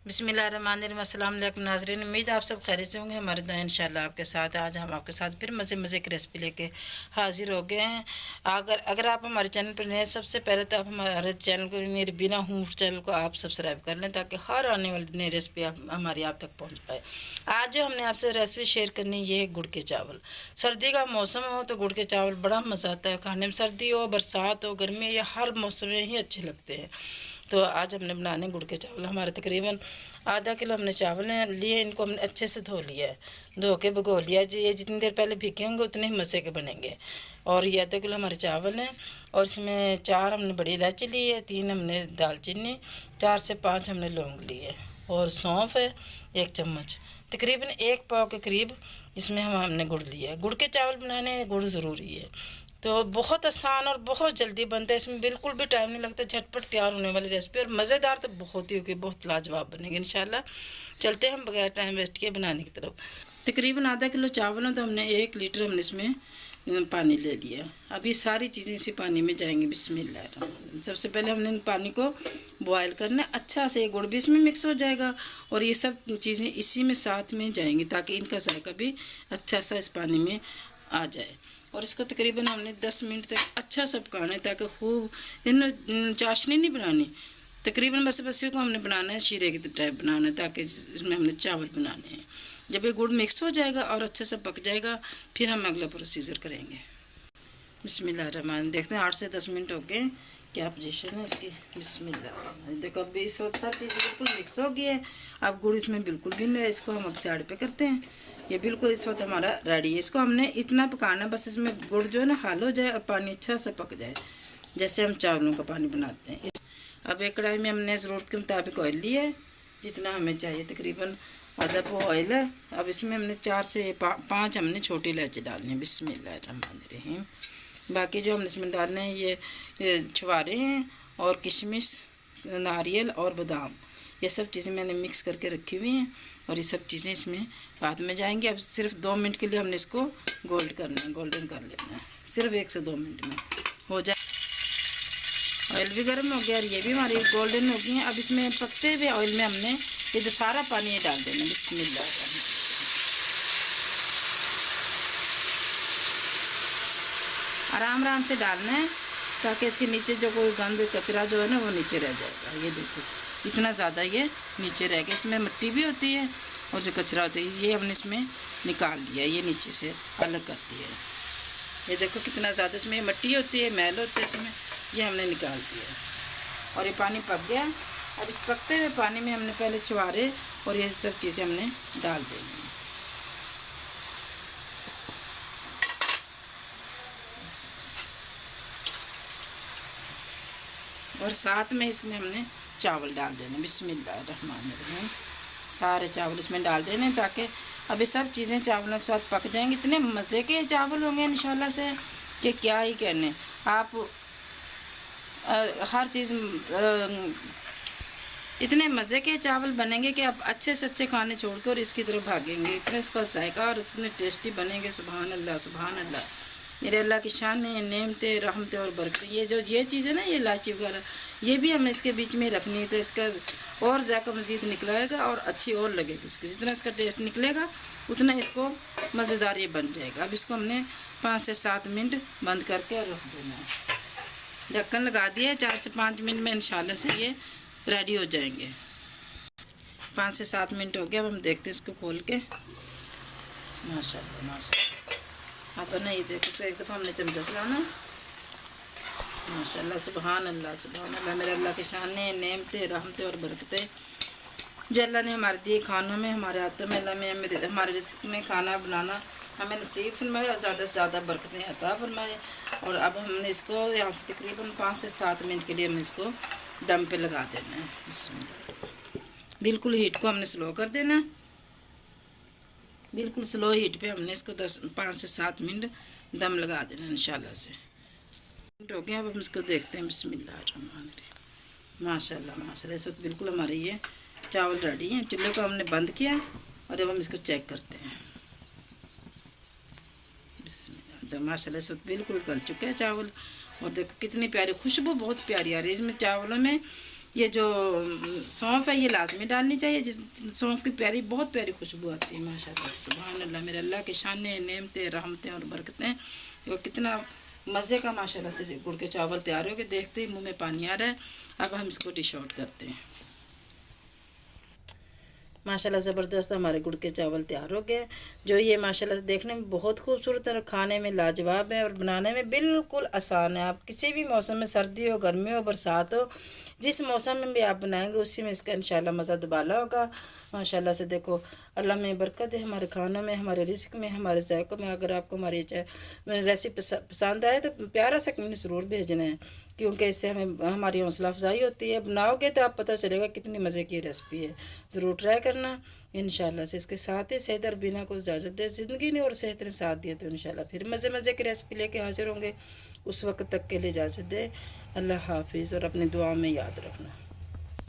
बिस्मिल्लाहिर्रहमानिर्रहीम। अस्सलाम वालेकुम नाज़रीन, उम्मीद आप सब खैरियत से होंगे। हमारे दुआ इंशाल्लाह आपके साथ। आज हम आपके साथ फिर मज़े मज़े की रेसिपी लेके हाजिर हो गए हैं। अगर आप हमारे चैनल पर नए, सबसे पहले तो आप हमारे चैनल को, मेरे बिना हूँ चैनल को आप सब्सक्राइब कर लें, ताकि हर आने वाली नई रेसिपी हमारी आप तक पहुँच पाए। आज जो हमने आपसे रेसिपी शेयर करनी ये है गुड़ के चावल। सर्दी का मौसम हो तो गुड़ के चावल बड़ा मज़ा आता है खाने में। सर्दी हो, बरसात हो, गर्मी हो, या हर मौसम में ही अच्छे लगते हैं। तो आज हमने बनाने गुड़ के चावल। हमारे तकरीबन आधा किलो हमने चावल लिए। इनको हमने अच्छे से धो लिया है, धो के भिगो लिया है। ये जितनी देर पहले भीगे होंगे उतने ही मज़े के बनेंगे। और ये आधा किलो हमारे चावल हैं, और इसमें 4 हमने बड़ी इलायची ली है, 3 हमने दालचीनी, 4 से 5 हमने लौंग ली है, और सौंफ है 1 चम्मच। तकरीबन 1 पाव के करीब इसमें हमने गुड़ लिया है। गुड़ के चावल बनाने गुड़ ज़रूरी है। तो बहुत आसान और बहुत जल्दी बनता है, इसमें बिल्कुल भी टाइम नहीं लगता। झटपट तैयार होने वाली रेसिपी, और मज़ेदार तो बहुत ही होगी, बहुत लाजवाब बनेगी इंशाल्लाह। चलते हैं हम बगैर टाइम वेस्ट किए बनाने की तरफ। तकरीबन आधा किलो चावल है तो हमने 1 लीटर हमने इसमें पानी ले लिया। अब ये सारी चीज़ें इसी पानी में जाएंगी। बिस्मिल्लाह। सबसे पहले हमने इन पानी को बॉयल करना है अच्छा से। गुड़ भी इसमें मिक्स हो जाएगा और ये सब चीज़ें इसी में साथ में जाएंगी, ताकि इनका जायका भी अच्छा सा इस पानी में आ जाए। और इसको तकरीबन हमने 10 मिनट तक अच्छा सा पकाना है, ताकि खूब इन चाशनी नहीं बनानी। तकरीबन बस को हमने बनाना है, शीरे की टाइप बनाना है, ताकि इसमें हमने चावल बनाने हैं। जब ये गुड़ मिक्स हो जाएगा और अच्छे से पक जाएगा, फिर हम अगला प्रोसीजर करेंगे। बिस्मिल्लाह। देखते हैं 8 से 10 मिनट हो गए, क्या पोजीशन है इसकी। बिस्मिल्लाह। देखो अब इस वक्त सब चीज़ बिल्कुल मिक्स हो गई है। अब गुड़ इसमें बिल्कुल भी नहीं है। इसको हम अब साइड पे करते हैं। ये बिल्कुल इस वक्त हमारा रेडी है। इसको हमने इतना पकाना, बस इसमें गुड़ जो है ना हाल हो जाए और पानी अच्छा से पक जाए, जैसे हम चावलों का पानी बनाते हैं। अब एक कढ़ाई में हमने ज़रूरत के मुताबिक ऑयल लिया है, जितना हमें चाहिए। तकरीबन आधा पौ ऑयल है। अब इसमें हमने 4 से 5 हमने छोटी इलायची डालनी है। बिस्मिल्लाहिर्रहमानिर्रहीम। बाकी जो हमने इसमें डालने हैं ये छुहारे हैं, और किशमिश, नारियल और बादाम, ये सब चीज़ें मैंने मिक्स करके रखी हुई हैं, और ये सब चीज़ें इसमें बाद में जाएंगी। अब सिर्फ 2 मिनट के लिए हमने इसको गोल्डन कर लेना है। सिर्फ 1 से 2 मिनट में हो जाए। ऑयल भी गर्म हो गया और ये भी हमारी गोल्डन हो गई हैं। अब इसमें पकते हुए ऑयल में हमने ये जो सारा पानी ये डाल देना। बिस्मिल्लाह। आराम आराम से डालना है, ताकि इसके नीचे जो कोई गंद कचरा जो है ना वो नीचे रह जाएगा। ये देखो इतना ज़्यादा ये नीचे रह गया। इसमें मिट्टी भी होती है और जो कचरा होता है ये हमने इसमें निकाल लिया, ये नीचे से अलग करती है। ये देखो कितना ज़्यादा इसमें मिट्टी होती है, मैल होता है इसमें, ये हमने निकाल दिया। और ये पानी पक गया। अब इस पकते हुए पानी में हमने पहले छुहारे और ये सब चीज़ें हमने डाल देंगे। और साथ में इसमें हमने चावल डाल देने। बिस्मिल्लाहिर्रहमानिर्रहीम। सारे चावल इसमें डाल देने, ताकि अब ये सब चीज़ें चावलों के साथ पक जाएंगी। इतने मज़े के चावल होंगे इंशाल्लाह से कि क्या ही कहने। आप हर चीज़ इतने मज़े के चावल बनेंगे कि आप अच्छे से अच्छे खाने छोड़कर और इसकी तरफ भागेंगे। इतने इसका जायका और इतने टेस्टी बनेंगे। सुभान अल्लाह, सुभान अल्लाह। मेरे अल्लाह की शान है, नेमतें, रहमतें और बरकतें। ये चीज़ है ना, ये इलायची वगैरह, ये भी हमें इसके बीच में रखनी है, तो इसका और जायका मज़ीद निकलाएगा और अच्छी और लगेगी इसकी। जितना इसका टेस्ट निकलेगा उतना इसको मज़ेदार ये बन जाएगा। अब इसको हमने 5 से 7 मिनट बंद करके रख देना है। ढक्कन लगा दिया। 4 से 5 मिनट में इंशाल्लाह से ये रेडी हो जाएंगे। 5 से 7 मिनट हो गए। अब हम देखते हैं इसको खोल के। माशाल्लाह माशाल्लाह। अब ना ये देखो, इसको एक दफ़ा हमने चमचा चलाना। माशाल्लाह, सुभान अल्लाह, सुभान अल्लाह। मेरे अल्लाह की शान है, नेमतें, रहमतें और बरकतें जो अल्लाह ने हमारे दिए खानों में, हमारे हाथों में, अल्लाह में हमारे रिज़्क़ में खाना बनाना हमें नसीब फरमाए और ज़्यादा से ज़्यादा बरकतें अता फरमाए। और अब हमने इसको यहाँ से तकरीबन 5 से 7 मिनट के लिए हमने इसको दम पे लगा देना है। बिल्कुल हीट को हमने स्लो कर देना। बिल्कुल स्लो हीट पे हमने इसको 5 से 7 मिनट दम लगा देना इंशाल्लाह से। मिनट हो गए। अब हम इसको देखते हैं। बिस्मिल्लाहिर्रहमानिर्रहीम। माशाल्लाह माशाल्लाह। इस वक्त बिल्कुल हमारे ये चावल रेडी हैं। चूल्हे को हमने बंद किया और अब हम इसको चेक करते हैं। बिस्मिल्लाह। माशाल्लाह इस वक्त बिल्कुल गल चुके हैं चावल। और देखो कितनी प्यारी खुशबू, बहुत प्यारी आ रही है इसमें चावलों में। ये जो सौंफ है ये लाजमी डालनी चाहिए, सौंफ की प्यारी बहुत प्यारी खुशबू आती है माशाल्लाह। सुभान अल्लाह, मेरे अल्लाह के शाने नेमतें रहमतें और बरकतें। वो कितना मज़े का माशाल्लाह से गुड़ के चावल तैयार हो गए, देखते ही मुंह में पानी आ रहा है। अब हम इसको डिश आउट करते हैं। माशाल्लाह ज़बरदस्त हमारे गुड़ के चावल तैयार हो गए, जो ये माशाल्लाह से देखने में बहुत खूबसूरत है और खाने में लाजवाब है और बनाने में बिल्कुल आसान है। आप किसी भी मौसम में, सर्दी हो, गर्मी हो, बरसात हो, जिस मौसम में भी आप बनाएंगे उसी में इसका इंशाल्लाह मज़ा दुबाला होगा। माशाल्लाह से देखो, अल्लाह में बरकत है हमारे खानों में, हमारे रिस्क में, हमारे जायकों में। अगर आपको हमारी रेसिपी पसंद आए तो प्यारा सा कमेंट ज़रूर भेजना है, क्योंकि इससे हमें हमारी हौसला अफजाई होती है। बनाओगे तो आप पता चलेगा कितनी मज़े की रेसिपी है। ज़रूर ट्राई करना इंशाल्लाह से। इसके साथ ही सेहत और बिना को इजाज़त दे, ज़िंदगी ने और सेहत ने साथ दिया तो इंशाल्लाह फिर मज़े मज़े की रेसिपी लेके हाजिर होंगे। उस वक्त तक के लिए इजाज़त दें। अल्लाह हाफिज़ और अपनी दुआ में याद रखना।